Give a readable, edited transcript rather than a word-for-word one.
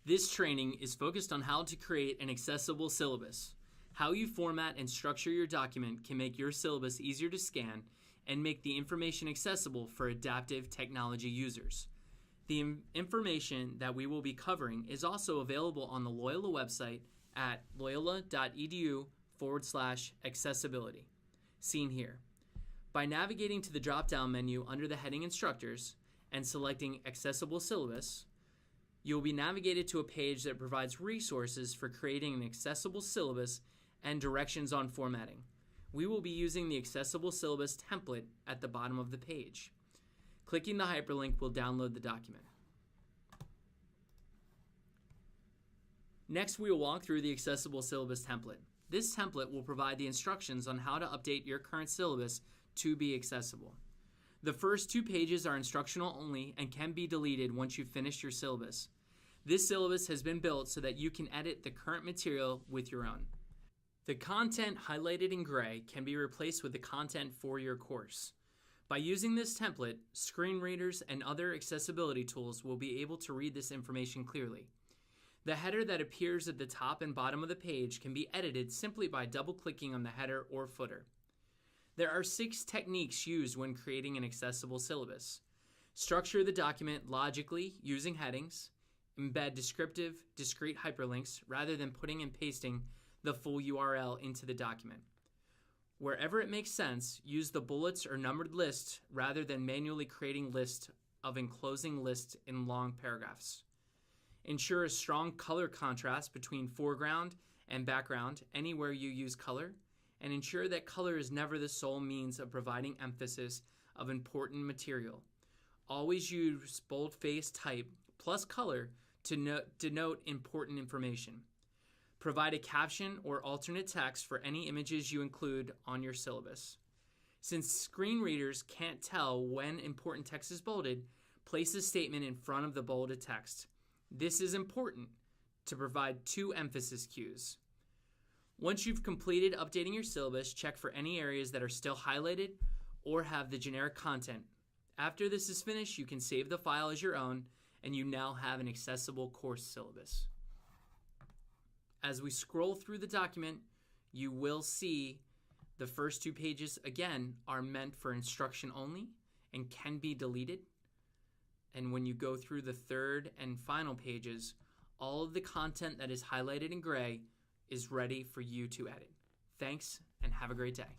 This training is focused on how to create an accessible syllabus. How you format and structure your document can make your syllabus easier to scan and make the information accessible for adaptive technology users. The information that we will be covering is also available on the Loyola website at loyola.edu/accessibility, seen here. By navigating to the drop-down menu under the heading Instructors and selecting Accessible Syllabus, you will be navigated to a page that provides resources for creating an accessible syllabus and directions on formatting. We will be using the Accessible Syllabus template at the bottom of the page. Clicking the hyperlink will download the document. Next, we will walk through the Accessible Syllabus template. This template will provide the instructions on how to update your current syllabus to be accessible. The first 2 pages are instructional only and can be deleted once you've finished your syllabus. This syllabus has been built so that you can edit the current material with your own. The content highlighted in gray can be replaced with the content for your course. By using this template, screen readers and other accessibility tools will be able to read this information clearly. The header that appears at the top and bottom of the page can be edited simply by double-clicking on the header or footer. There are 6 techniques used when creating an accessible syllabus. Structure the document logically using headings. Embed descriptive, discrete hyperlinks rather than putting and pasting the full URL into the document. Wherever it makes sense, use the bullets or numbered lists rather than manually creating lists of enclosing lists in long paragraphs. Ensure a strong color contrast between foreground and background anywhere you use color, and ensure that color is never the sole means of providing emphasis of important material. Always use boldface type plus color to denote important information. Provide a caption or alternate text for any images you include on your syllabus. Since screen readers can't tell when important text is bolded, place a statement in front of the bolded text. This is important to provide 2 emphasis cues. Once you've completed updating your syllabus, check for any areas that are still highlighted or have the generic content. After this is finished, you can save the file as your own, and you now have an accessible course syllabus. As we scroll through the document, you will see the first 2 pages, again, are meant for instruction only and can be deleted. And when you go through the 3rd and final pages, all of the content that is highlighted in gray is ready for you to edit. Thanks, and have a great day.